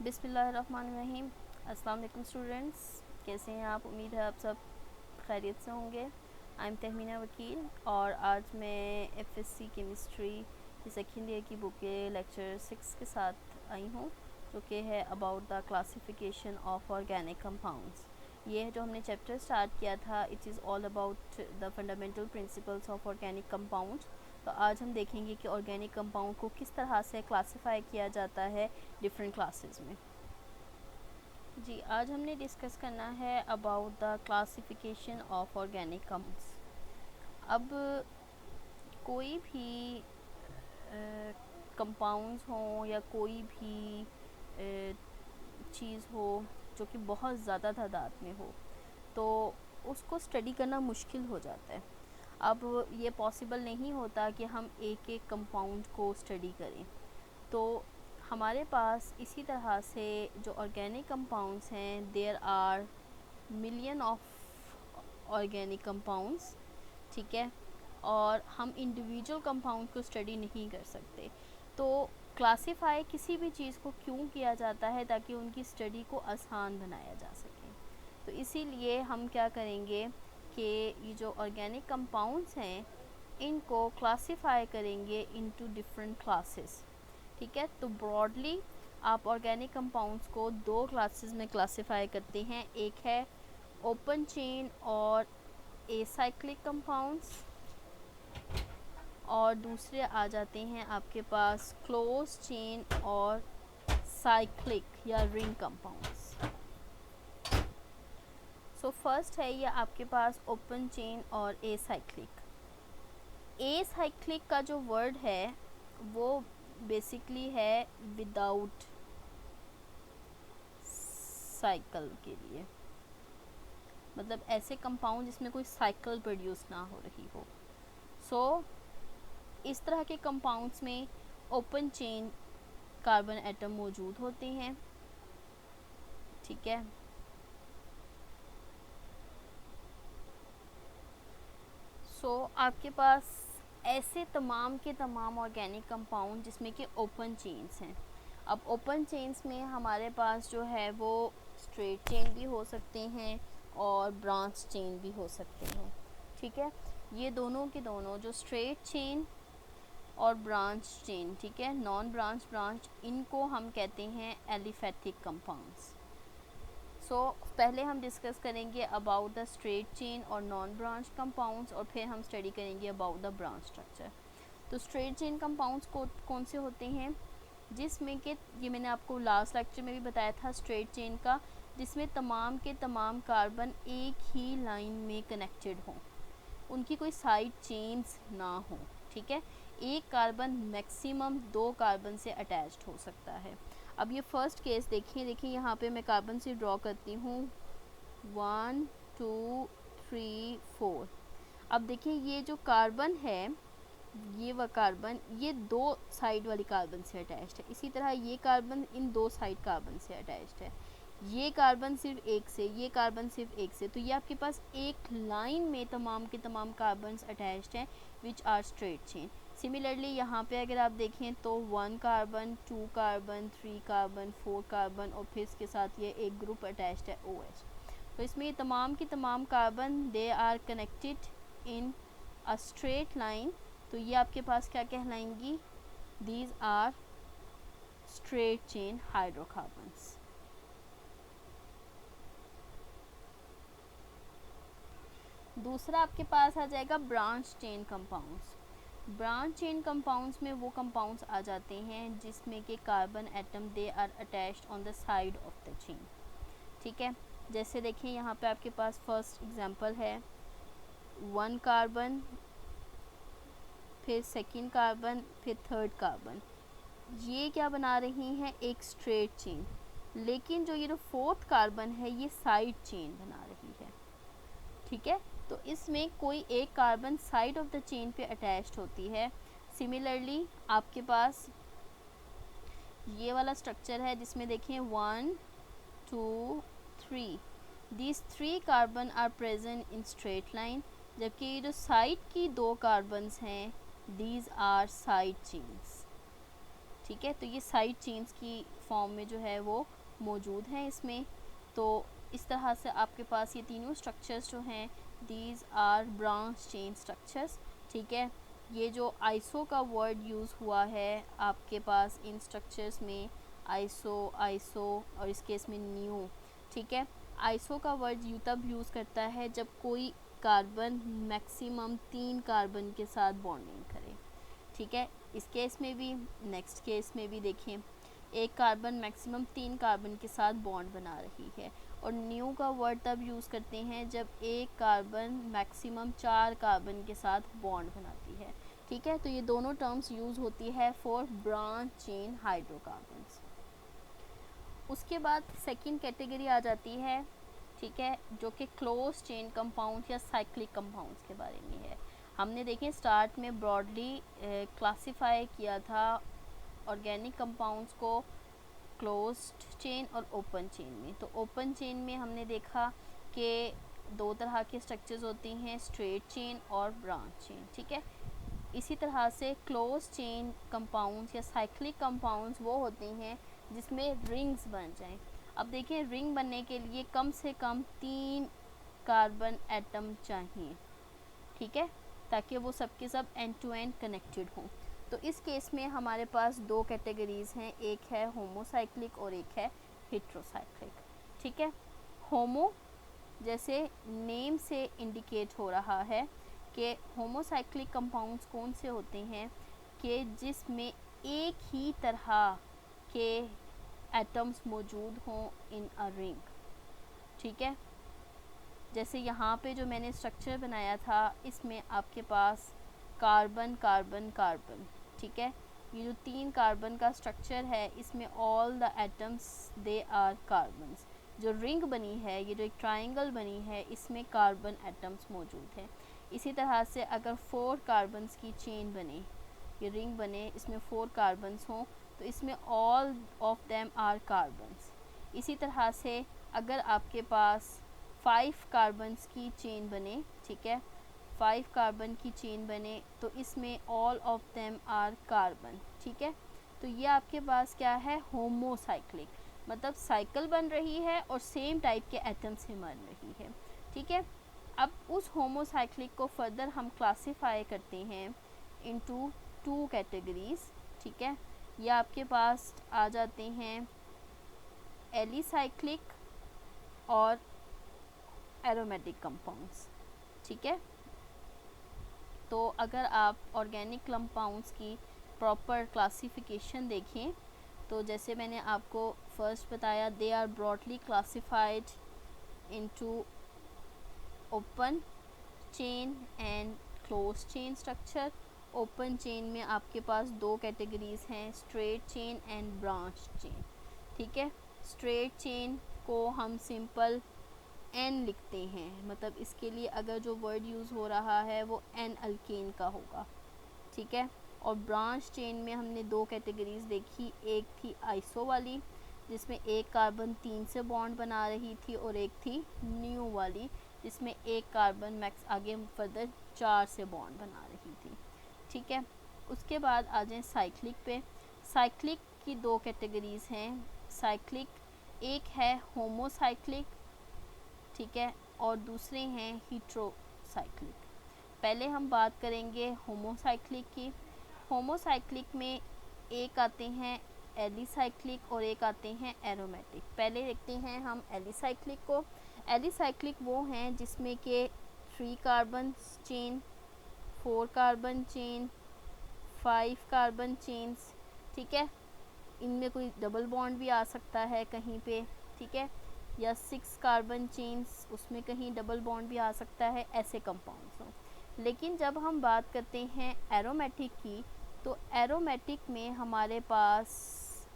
बिस्मिल्लाहिर्रहमानिर्रहीम। अस्सलाम वालेकुम स्टूडेंट्स, कैसे हैं आप? उम्मीद है आप सब खैरियत से होंगे। आई एम तहमीना वकील और आज मैं एफएससी केमिस्ट्री की सेकेंड ईयर की बुक के लेक्चर 6 के साथ आई हूँ, जो कि है about the classification of organic compounds. ये जो हमने चैप्टर स्टार्ट किया था, it is all about the fundamental principles of organic compounds. तो आज हम देखेंगे कि ऑर्गेनिक कंपाउंड को किस तरह से क्लासिफाई किया जाता है डिफरेंट क्लासेस में। जी, आज हमने डिस्कस करना है about the classification of organic compounds. अब कोई भी कंपाउंड्स हों या कोई भी चीज़ हो जो कि बहुत ज़्यादा तादाद में हो, तो उसको स्टडी करना मुश्किल हो जाता है। अब ये पॉसिबल नहीं होता कि हम एक एक कंपाउंड को स्टडी करें, तो हमारे पास इसी तरह से जो ऑर्गेनिक कंपाउंड्स हैं, there are million of organic compounds, ठीक है। और हम इंडिविजुअल कंपाउंड को स्टडी नहीं कर सकते। तो क्लासिफाई किसी भी चीज़ को क्यों किया जाता है? ताकि उनकी स्टडी को आसान बनाया जा सके। तो इसीलिए हम क्या करेंगे कि ये जो ऑर्गेनिक कंपाउंड्स हैं, इनको क्लासिफाई करेंगे इनटू डिफरेंट क्लासेस, ठीक है। तो ब्रॉडली आप ऑर्गेनिक कंपाउंड्स को दो क्लासेस में क्लासिफाई करते हैं। एक है ओपन चेन और एसाइक्लिक कंपाउंड्स, और दूसरे आ जाते हैं आपके पास क्लोज चेन और साइक्लिक या रिंग कंपाउंड्स। सो फर्स्ट है ये आपके पास ओपन चेन और एसाइक्लिक। एसाइक्लिक का जो वर्ड है वो बेसिकली है विदाउट साइकिल के लिए, मतलब ऐसे कंपाउंड जिसमें कोई साइकिल प्रोड्यूस ना हो रही हो। सो इस तरह के कंपाउंड्स में ओपन चेन कार्बन एटम मौजूद होते हैं, ठीक है। सो आपके पास ऐसे तमाम के तमाम ऑर्गेनिक कंपाउंड जिसमें कि ओपन चेन्स हैं। अब ओपन चेन्स में हमारे पास जो है वो स्ट्रेट चेन भी हो सकते हैं और ब्रांच चेन भी हो सकते हैं, ठीक है। ये दोनों के दोनों जो स्ट्रेट चेन और ब्रांच चेन, ठीक है, नॉन ब्रांच ब्रांच, इनको हम कहते हैं एलिफेटिक कंपाउंड्स। सो पहले हम डिस्कस करेंगे अबाउट द स्ट्रेट चेन और नॉन ब्रांच कंपाउंड्स, और फिर हम स्टडी करेंगे अबाउट द ब्रांच स्ट्रक्चर। तो स्ट्रेट चेन कंपाउंड्स कौन से होते हैं? जिसमें कि ये मैंने आपको लास्ट लेक्चर में भी बताया था स्ट्रेट चेन का, जिसमें तमाम के तमाम कार्बन एक ही लाइन में कनेक्टेड हों, उनकी कोई साइड चेन्स ना हो, ठीक है। एक कार्बन मैक्सिमम दो कार्बन से अटैच्ड हो सकता है। अब ये फर्स्ट केस देखिए यहाँ पे मैं कार्बन से ड्रॉ करती हूँ 1 2 3 4। अब देखिए ये जो कार्बन है, ये वह कार्बन ये दो साइड वाली कार्बन से अटैच्ड है। इसी तरह ये कार्बन इन दो साइड कार्बन से अटैच्ड है। ये कार्बन सिर्फ एक से, ये कार्बन सिर्फ एक से। तो ये आपके पास एक लाइन में तमाम के तमाम कार्बन्स अटैच्ड हैं which are straight chain. Similarly यहाँ पे अगर आप देखें तो 1 कार्बन 2 कार्बन 3 कार्बन 4 कार्बन और फिर इसके साथ ये एक ग्रुप अटैच्ड है OH। तो इसमें ये तमाम की तमाम carbon they are connected in a straight line. तो ये आपके पास क्या कहलाएंगी? These are straight chain hydrocarbons. दूसरा आपके पास आ जाएगा branch chain compounds. Branch chain compounds में वो कंपाउंड्स आ जाते हैं जिसमें कि carbon atom they are attached on the side of the chain, ठीक है। जैसे देखें यहाँ पे आपके पास फर्स्ट एग्जांपल है 1 कार्बन, फिर सेकंड कार्बन, फिर थर्ड कार्बन। ये क्या बना रही हैं? एक स्ट्रेट चेन। लेकिन जो ये जो फोर्थ कार्बन है ये साइड चेन बना रही है, ठीक है। तो इसमें कोई एक carbon side of the chain पे अटैच्ड होती है। सिमिलरली आपके पास ये वाला स्ट्रक्चर है जिसमें देखें 1 2 3, these 3 carbon are present in straight line, जबकि ये जो साइड की दो कार्बन्स हैं दीज आर साइड चेन्स। ठीक है। तो ये साइड चेन्स की फॉर्म में जो है वो मौजूद हैं इसमें। तो इस तरह से आपके पास ये तीनों स्ट्रक्चर्स जो हैं these are branch chain structures, ठीक है। ये जो आइसो का वर्ड यूज़ हुआ है आपके पास इन स्ट्रक्चर्स में, आइसो, आइसो और इस केस में न्यू, ठीक है। आइसो का वर्ड यू तब यूज़ करता है जब कोई कार्बन मैक्सिमम 3 कार्बन के साथ बॉन्डिंग करे, ठीक है। इस केस में भी, नेक्स्ट केस में भी देखें, एक कार्बन मैक्सिमम 3 कार्बन के साथ बॉन्ड बना रही है। और न्यू का वर्ड तब यूज़ करते हैं जब एक कार्बन मैक्सिमम 4 कार्बन के साथ बॉन्ड बनाती है, ठीक है। तो ये दोनों टर्म्स यूज़ होती है फॉर ब्रांच चेन हाइड्रोकार्बन्स। उसके बाद सेकंड कैटेगरी आ जाती है, ठीक है, जो कि क्लोज चेन कंपाउंड या साइक्लिक कंपाउंड्स के बारे में है। हमने देखें स्टार्ट में ब्रॉडली क्लासिफाई किया था ऑर्गेनिक कंपाउंड्स को क्लोज्ड चेन और ओपन चेन में। तो ओपन चेन में हमने देखा कि 2 तरह के स्ट्रक्चर्स होती हैं, स्ट्रेट चेन और ब्रांच चेन, ठीक है। इसी तरह से क्लोज चेन कंपाउंड्स या साइक्लिक कंपाउंड्स वो होते हैं जिसमें रिंग्स बन जाएं। अब देखिए रिंग बनने के लिए कम से कम 3 कार्बन एटम चाहिए, ठीक है, ताकि वो सब के सब एंड टू एंड कनेक्टेड हों। तो इस केस में हमारे पास 2 कैटेगरीज़ हैं, एक है होमोसाइक्लिक और एक है हेट्रोसाइक्लिक, ठीक है। होमो जैसे नेम से इंडिकेट हो रहा है कि होमोसाइक्लिक कंपाउंड्स कौन से होते हैं कि जिसमें एक ही तरह के एटम्स मौजूद हों इन अ रिंग, ठीक है। जैसे यहाँ पे जो मैंने स्ट्रक्चर बनाया था इसमें आपके पास कार्बन कार्बन कार्बन, ठीक है। ये जो 3 कार्बन का स्ट्रक्चर है इसमें all the atoms they are carbons. जो रिंग बनी है, ये जो एक ट्रायंगल बनी है, इसमें कार्बन एटम्स मौजूद हैं। इसी तरह से अगर 4 कार्बन्स की चेन बने, ये रिंग बने, इसमें 4 कार्बन्स हों, तो इसमें all of them are carbons. इसी तरह से अगर आपके पास 5 कार्बन्स की चेन बने, ठीक है, 5 कार्बन की चेन बने, तो इसमें all of them are carbon, ठीक है। तो ये आपके पास क्या है, होमोसाइक्लिक, मतलब साइकिल बन रही है और सेम टाइप के एटम से बन रही है, ठीक है। अब उस होमोसाइक्लिक को फर्दर हम क्लासीफाई करते हैं इनटू 2 कैटेगरीज, ठीक है। ये आपके पास आ जाते हैं एलिसाइक्लिक और एरोमेटिक कंपाउंड्स, ठीक है। तो अगर आप ऑर्गेनिक कंपाउंड्स की प्रॉपर क्लासिफिकेशन देखें तो जैसे मैंने आपको फर्स्ट बताया, they are broadly classified into open chain and close chain structure. Open chain में आपके पास 2 कैटेगरीज हैं, straight chain and branch chain, ठीक है। स्ट्रेट चेन को हम सिंपल एन लिखते हैं, मतलब इसके लिए अगर जो वर्ड यूज़ हो रहा है वो एन अल्केन का होगा, ठीक है। और ब्रांच चेन में हमने 2 कैटेगरीज देखी, एक थी आइसो वाली जिसमें एक कार्बन 3 से बॉन्ड बना रही थी और एक थी न्यू वाली जिसमें एक कार्बन मैक्स आगे फर्दर 4 से बॉन्ड बना रही थी, ठीक है। उसके बाद आ जाएं साइक्लिक पे। साइक्लिक की 2 कैटेगरीज हैं, साइक्लिक एक है होमोसाइक्लिक, ठीक है, और दूसरे हैं हेट्रोसाइक्लिक। पहले हम बात करेंगे होमोसाइक्लिक की। होमोसाइक्लिक में एक आते हैं एलिसाइक्लिक और एक आते हैं एरोमेटिक। पहले देखते हैं हम एलिसाइक्लिक को। एलिसाइक्लिक वो हैं जिसमें के 3 carbon chain, 4 carbon chain, 5 carbon chains, ठीक है। इनमें कोई डबल बॉन्ड भी आ सकता है कहीं पे, ठीक है, या 6 कार्बन चेन्स, उसमें कहीं डबल बॉन्ड भी आ सकता है, ऐसे कंपाउंड्स हों। लेकिन जब हम बात करते हैं एरोमेटिक की, तो एरोमेटिक में हमारे पास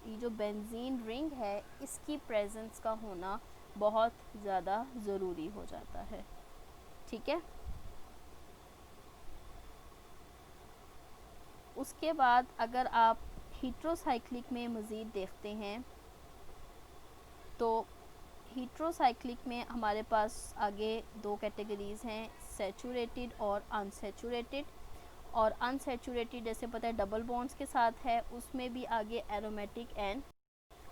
ये जो बेंजीन रिंग है इसकी प्रेजेंस का होना बहुत ज़्यादा ज़रूरी हो जाता है, ठीक है। उसके बाद अगर आप हेट्रोसाइक्लिक में मज़ीद देखते हैं तो हेट्रोसाइक्लिक में हमारे पास आगे 2 कैटेगरीज़ हैं, सैचुरेटेड और अनसैचुरेटेड। और अनसैचुरेटेड जैसे पता है डबल बॉन्ड्स के साथ है, उसमें भी आगे एरोमेटिक एंड।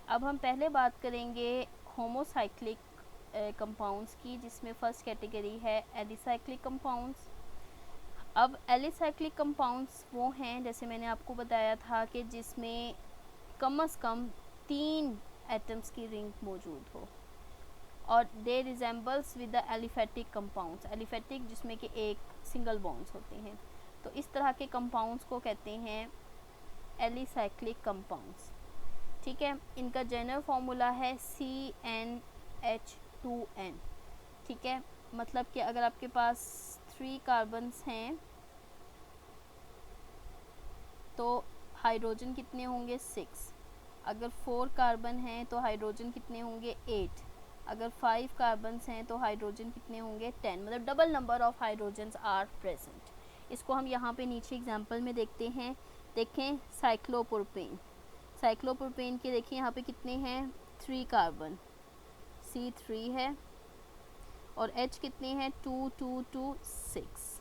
अब हम पहले बात करेंगे होमोसाइक्लिक कंपाउंड्स की, जिसमें फर्स्ट कैटेगरी है एलिसाइक्लिक कंपाउंड्स। अब एलिसाइक्लिक कंपाउंड्स वो हैं, जैसे मैंने आपको बताया था, कि जिसमें कम से कम 3 एटम्स की रिंग मौजूद हो, और they resembles with the aliphatic compounds. Aliphatic जिसमें कि एक सिंगल बॉन्ड्स होते हैं, तो इस तरह के कंपाउंड्स को कहते हैं एलिसाइक्लिक कंपाउंड्स। ठीक है, इनका जनरल फार्मूला है CnH2n। ठीक है, मतलब कि अगर आपके पास 3 कार्बन्स हैं तो हाइड्रोजन कितने होंगे 6। अगर 4 कार्बन हैं तो हाइड्रोजन कितने होंगे 8। अगर 5 कार्बन्स हैं तो हाइड्रोजन कितने होंगे 10, मतलब double number of hydrogens are present. इसको हम यहाँ पे नीचे एग्जांपल में देखते हैं। देखें साइक्लोप्रोपेन, साइक्लोप्रोपेन के देखिए यहाँ पे कितने हैं 3 कार्बन, C3 है, और H कितने हैं 2 2 2 6।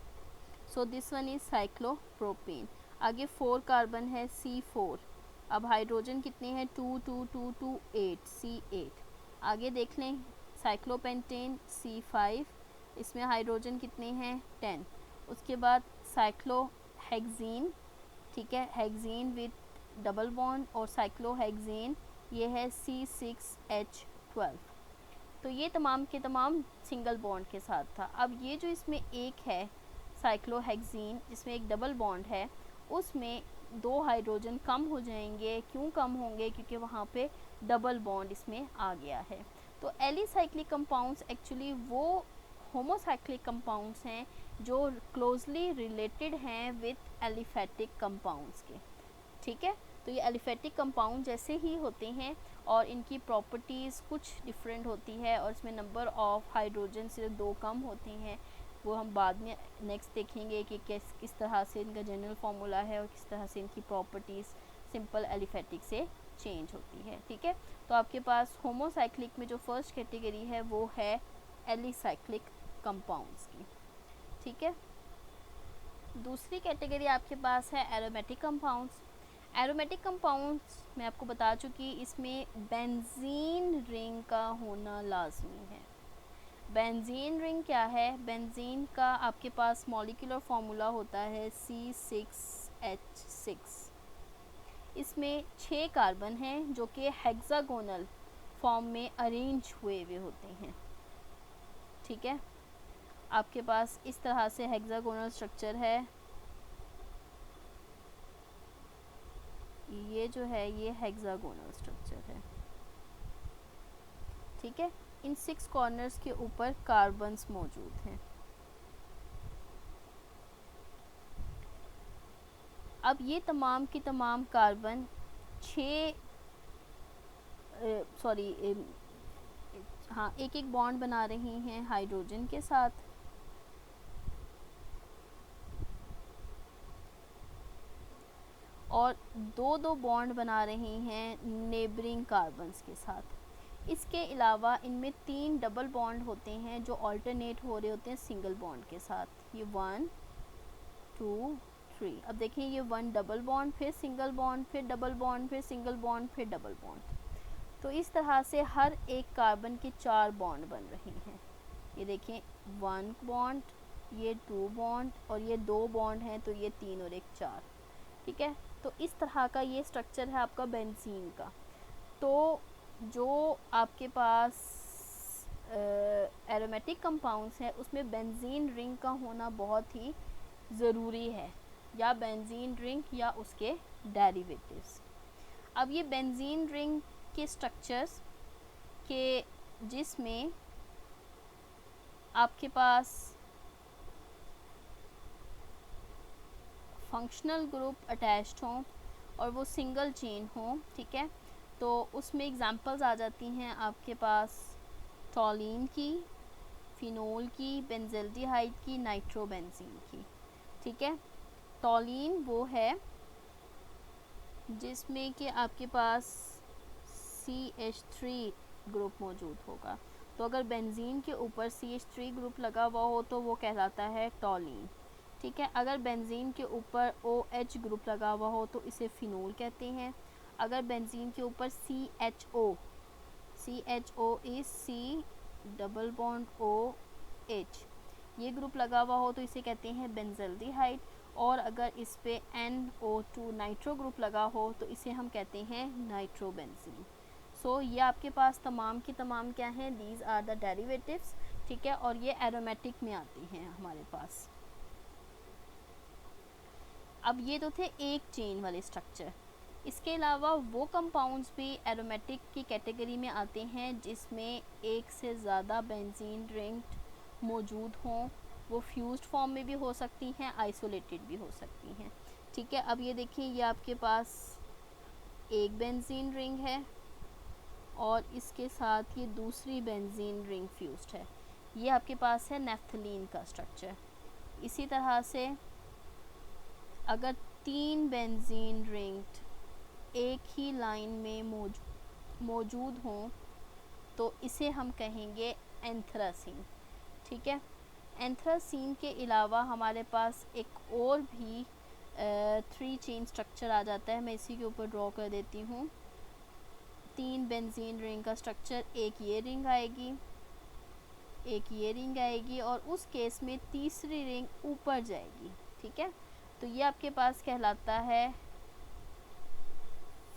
So this one is cyclopropane. आगे 4 कार्बन है C4। अब हाइड्रोजन कितने हैं 2 2 2 2 8, C8। आगे देख लें साइक्लोपेंटेन C5, इसमें हाइड्रोजन कितने हैं 10। उसके बाद साइक्लोहेक्सीन, ठीक है, हेक्सीन विद डबल बॉन्ड, और साइक्लोहेक्सेन ये है C6H12। तो ये तमाम के तमाम सिंगल बॉन्ड के साथ था। अब ये जो इसमें एक है साइक्लोहेक्सीन जिसमें एक डबल बॉन्ड है, उसमें 2 हाइड्रोजन कम हो जाएंगे। क्यों कम होंगे? क्योंकि वहाँ पे डबल बॉन्ड इसमें आ गया है। तो एलिसाइक्लिक कंपाउंड्स एक्चुअली वो होमोसाइक्लिक कंपाउंड्स हैं जो क्लोजली रिलेटेड हैं विद एलिफेटिक कंपाउंड्स के। ठीक है, तो ये एलिफेटिक कंपाउंड जैसे ही होते हैं और इनकी प्रॉपर्टीज़ कुछ डिफरेंट होती है, और इसमें नंबर ऑफ हाइड्रोजन से 2 कम होते हैं। वो हम बाद में नेक्स्ट देखेंगे कि किस तरह से इनका जनरल फार्मूला है और किस तरह से इनकी प्रॉपर्टीज़ सिंपल एलिफेटिक से चेंज होती है। ठीक है, तो आपके पास होमोसाइक्लिक में जो फर्स्ट कैटेगरी है वो है एलिसाइक्लिक कंपाउंड्स की। ठीक है, दूसरी कैटेगरी आपके पास है एरोमेटिक कंपाउंड्स। एरोमेटिक कंपाउंड्स मैं आपको बता चुकी, इसमें बेंजीन रिंग का होना लाजमी है। बेंजीन रिंग क्या है? बेंजीन का आपके पास मॉलिक्यूलर फार्मूला होता है C6H6। इसमें 6 कार्बन हैं जो कि हेक्सागोनल फॉर्म में अरेंज हुए हुए होते हैं। ठीक है, आपके पास इस तरह से हेक्सागोनल स्ट्रक्चर है। ये जो है ये हेक्सागोनल स्ट्रक्चर है। ठीक है, इन 6 कॉर्नर्स के ऊपर कार्बन्स मौजूद हैं। अब ये तमाम की तमाम कार्बन 6 हाँ एक एक बॉन्ड बना रही हैं हाइड्रोजन के साथ, और 2-2 बॉन्ड बना रही हैं नेबरिंग कार्बन्स के साथ। इसके अलावा इनमें 3 डबल बॉन्ड होते हैं जो अल्टरनेट हो रहे होते हैं सिंगल बॉन्ड के साथ। ये 1 2 3। अब देखिए ये 1 डबल बॉन्ड, फिर सिंगल बॉन्ड, फिर डबल बॉन्ड, फिर सिंगल बॉन्ड, फिर डबल बॉन्ड। तो इस तरह से हर एक कार्बन के 4 बॉन्ड बन रहे हैं। ये देखिए 1 बॉन्ड, ये 2 बॉन्ड, और ये 2 बॉन्ड हैं, तो ये 3 और 1 4। ठीक है, तो इस तरह का ये स्ट्रक्चर है आपका बेंजीन का। तो जो आपके पास एरोमेटिक कंपाउंड्स हैं उसमें बेंजीन रिंग का होना बहुत ही ज़रूरी है, या बेंजीन रिंग या उसके डेरिवेटिव्स। अब ये बेंजीन रिंग के स्ट्रक्चर्स के जिसमें आपके पास फंक्शनल ग्रुप अटैच्ड हों और वो सिंगल चेन हो, ठीक है, तो उसमें एग्जांपल्स आ जाती हैं आपके पास टॉलीन की, फिनोल की, बेंजल्डिहाइड की, नाइट्रोबेंजीन की। ठीक है, टॉलीन वो है जिसमें कि आपके पास CH3 ग्रुप मौजूद होगा। तो अगर बेंजीन के ऊपर CH3 ग्रुप लगा हुआ हो तो वो कहलाता है टॉलीन। ठीक है। अगर बेंजीन के ऊपर OH ग्रुप लगा हुआ हो तो इसे फिनोल कहते हैं। अगर बेंजीन के ऊपर CHO is C double bond OH ये ग्रुप लगा हुआ हो तो इसे कहते हैं बेंजल्डिहाइड। और अगर इस पे NO2 नाइट्रो ग्रुप लगा हो तो इसे हम कहते हैं नाइट्रोबेंजीन। सो ये आपके पास तमाम की तमाम क्या हैं, दीज आर द डेरिवेटिव्स, ठीक है। और ये एरोमेटिक में आती हैं हमारे पास। अब ये तो थे एक चेन वाले स्ट्रक्चर। इसके अलावा वो कंपाउंड्स भी एरोमेटिक की कैटेगरी में आते हैं जिसमें एक से ज़्यादा बेंजीन रिंग्ड मौजूद हों। वो फ्यूज्ड फॉर्म में भी हो सकती हैं, आइसोलेटेड भी हो सकती हैं, ठीक है। अब ये देखिए, ये आपके पास एक बेंजीन रिंग है और इसके साथ ये दूसरी बेंजीन रिंग फ्यूज्ड है। ये आपके पास है नेफ्थलीन का स्ट्रक्चर। इसी तरह से अगर 3 बेंजीन रिंग्ड एक ही लाइन में मौजूद हों तो इसे हम कहेंगे एंथ्रासीन, ठीक है। एंथ्रासीन के अलावा हमारे पास एक और भी 3 चेन स्ट्रक्चर आ जाता है। मैं इसी के ऊपर ड्रॉ कर देती हूँ। 3 बेंजीन रिंग का स्ट्रक्चर, एक ये रिंग आएगी, एक ये रिंग आएगी और उस केस में तीसरी रिंग ऊपर जाएगी, ठीक है। तो ये आपके पास कहलाता है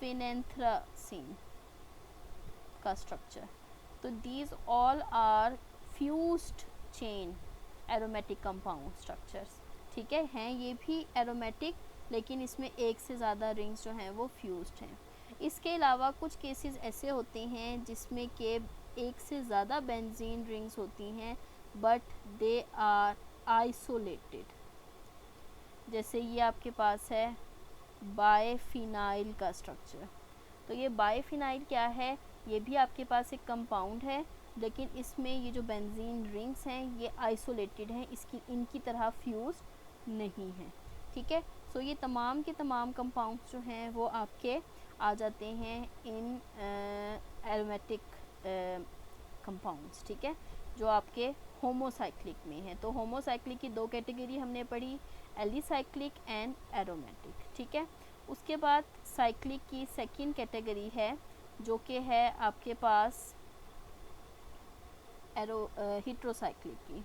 फिनेंथ्रासीन का स्ट्रक्चर। तो these all are fused chain aromatic compound structures, ठीक है। हैं ये भी एरोमेटिक, लेकिन इसमें एक से ज़्यादा रिंग्स जो हैं वो फ्यूज्ड हैं। इसके अलावा कुछ केसेस ऐसे होते हैं जिसमें कि एक से ज़्यादा बेंजीन रिंग्स होती हैं बट दे आर आइसोलेटेड। जैसे ये आपके पास है बायफिनाइल का स्ट्रक्चर। तो ये बायफिनाइल क्या है, ये भी आपके पास एक कंपाउंड है, लेकिन इसमें ये जो बेंजीन रिंग्स हैं ये आइसोलेटेड हैं, इनकी तरह फ्यूज नहीं है, ठीक है। सो ये तमाम के तमाम कंपाउंड्स जो हैं वो आपके आ जाते हैं इन एरोमेटिक कंपाउंड्स, ठीक है, जो आपके होमोसाइक्लिक में है। तो होमोसाइक्लिक की 2 कैटेगरी हमने पढ़ी, एलिसाइक्लिक एंड एरोमेटिक, ठीक है। उसके बाद साइक्लिक की सेकंड कैटेगरी है जो कि है आपके पास हेट्रोसाइक्लिक की।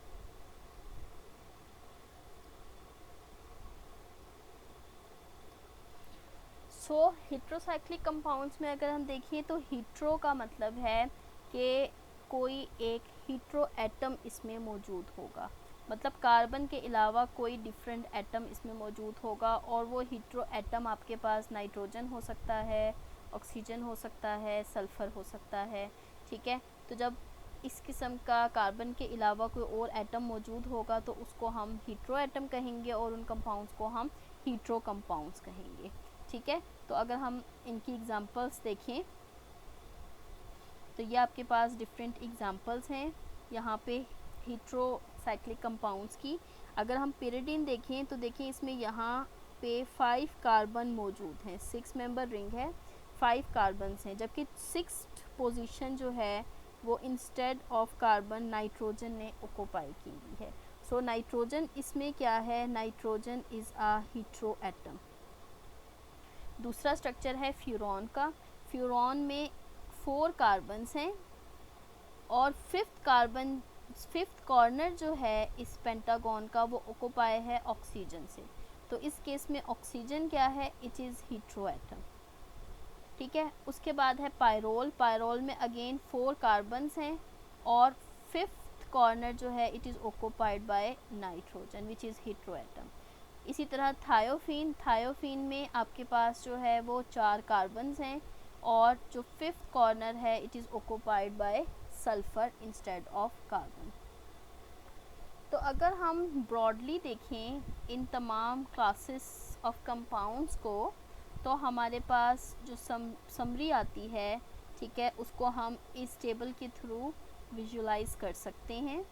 सो हेट्रोसाइक्लिक कंपाउंड्स में अगर हम देखें तो हेट्रो का मतलब है कि कोई एक हेट्रो एटम इसमें मौजूद होगा, मतलब कार्बन के अलावा कोई डिफरेंट एटम इसमें मौजूद होगा। और वो हेट्रो एटम आपके पास नाइट्रोजन हो सकता है, ऑक्सीजन हो सकता है, सल्फ़र हो सकता है, ठीक है। तो जब इस किस्म का कार्बन के अलावा कोई और एटम मौजूद होगा तो उसको हम हेट्रो एटम कहेंगे और उन कंपाउंड्स को हम हेट्रो कंपाउंड्स कहेंगे, ठीक है। तो अगर हम इनकी एग्जांपल्स देखें तो ये आपके पास डिफरेंट एग्जांपल्स हैं यहाँ पे हेट्रोसाइक्लिक कंपाउंड्स की। अगर हम पिरिडीन देखें तो देखिए इसमें यहाँ पे 5 कार्बन मौजूद हैं, 6 मेंबर रिंग है, 5 कार्बन्स हैं, जबकि 6th पोजीशन जो है वो इंस्टेड ऑफ कार्बन नाइट्रोजन ने ऑक्यूपाई की हुई है। सो नाइट्रोजन इसमें क्या है, nitrogen is a hetero atom. दूसरा स्ट्रक्चर है फ्यूरॉन का। फ्यूरॉन में 4 कार्बन्स हैं और 5th कॉर्नर जो है इस पेंटागन का वो ऑक्यूपाई है ऑक्सीजन से। तो इस केस में ऑक्सीजन क्या है, इट इज़ हेट्रो एटम, ठीक है। उसके बाद है पायरोल। पायरोल में अगेन 4 कार्बन्स हैं और 5th कॉर्नर जो है it is occupied by nitrogen which is hetero atom. इसी तरह थायोफीन। थायोफीन में आपके पास जो है वो 4 कार्बन्स हैं और जो 5th कॉर्नर है it is occupied by sulphur instead of carbon. तो अगर हम ब्रॉडली देखें इन तमाम क्लासेस ऑफ कंपाउंड्स को तो हमारे पास जो समरी आती है, ठीक है, उसको हम इस टेबल के थ्रू विजुलाइज कर सकते हैं।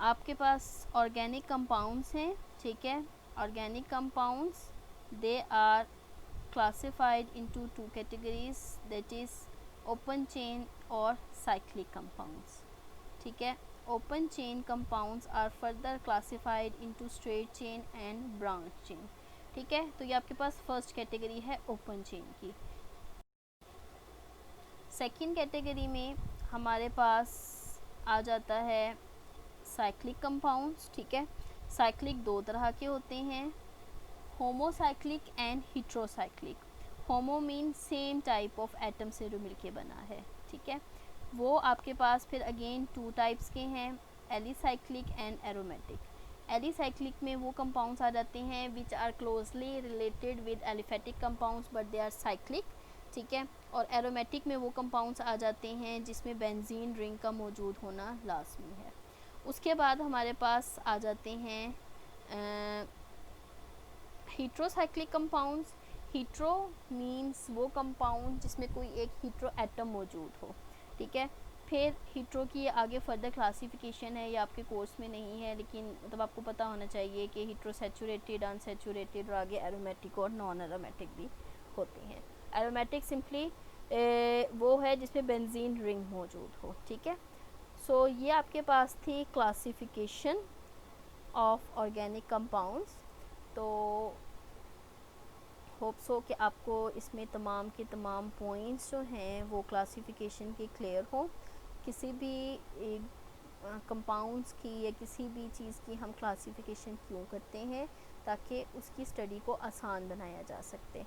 आपके पास ऑर्गेनिक कंपाउंड्स हैं, ठीक है। Organic compounds they are classified into 2 categories, that is open chain और cyclic compounds, ठीक है। open chain compounds are further classified into straight chain and branch chain. ठीक है, तो ये आपके पास फर्स्ट कैटेगरी है ओपन चेन की. सेकेंड कैटेगरी में हमारे पास आ जाता है साइक्लिक कंपाउंड्स. ठीक है, साइक्लिक दो तरह के होते हैं, homocyclic and heterocyclic. Homo mean same type of atom से जो मिलके बना है. ठीक है, वो आपके पास फिर अगेन टू टाइप्स के हैं, एलिसाइक्लिक एंड एरोमेटिक. एलिसाइक्लिक में वो कंपाउंड्स आ जाते हैं which are closely related with aliphatic compounds but they are cyclic. ठीक है, और एरोमेटिक में वो कंपाउंड्स आ जाते हैं जिसमें बेंजीन रिंग का मौजूद होना लाजमी है. उसके बाद हमारे पास आ जाते हैं हेट्रोसाइक्लिक कंपाउंड्स. हीट्रो मीन्स वो कंपाउंड जिसमें कोई एक हीट्रो एटम मौजूद हो. ठीक है, फिर हीट्रो की आगे फर्दर क्लासिफिकेशन है, ये आपके कोर्स में नहीं है, लेकिन मतलब आपको पता होना चाहिए कि हीट्रो सैचुरेटेड, अनसैचुरेटेड और आगे एरोमेटिक और नॉन एरोमेटिक भी होते हैं. एरोमेटिक सिंपली वो है जिसमें बेंजीन रिंग मौजूद हो. ठीक है, सो ये आपके पास थी क्लासिफिकेशन ऑफ ऑर्गेनिक कंपाउंड्स. तो होप सो कि आपको इसमें तमाम के तमाम पॉइंट्स जो हैं वो क्लासिफिकेशन के क्लियर हो. किसी भी कंपाउंड्स की या किसी भी चीज़ की हम क्लासिफिकेशन क्यों करते हैं, ताकि उसकी स्टडी को आसान बनाया जा सकते,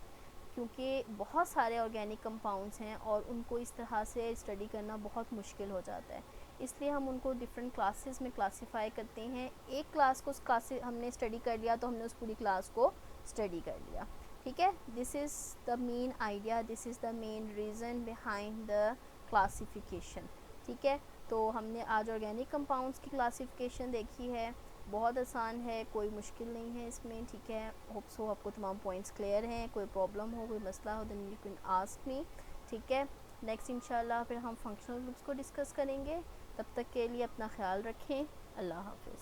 क्योंकि बहुत सारे ऑर्गेनिक कंपाउंड्स हैं और उनको इस तरह से स्टडी करना बहुत मुश्किल हो जाता है. इसलिए हम उनको डिफरेंट क्लासेस में क्लासिफाई करते हैं. एक क्लास को हमने स्टडी कर लिया तो हमने उस पूरी क्लास को स्टडी कर लिया. ठीक है, this is the main idea, this is the main reason behind the classification. ठीक है, तो हमने आज ऑर्गेनिक कंपाउंड्स की क्लासिफिकेशन देखी है. बहुत आसान है, कोई मुश्किल नहीं है इसमें. ठीक है, होप सो आपको तमाम पॉइंट्स क्लियर हैं. कोई प्रॉब्लम हो, कोई मसला हो, then you can ask me. ठीक है, नेक्स्ट इंशाल्लाह फिर हम फंक्शनल ग्रुप्स को डिस्कस करेंगे. तब तक के लिए अपना ख्याल रखें. अल्लाह हाफिज़.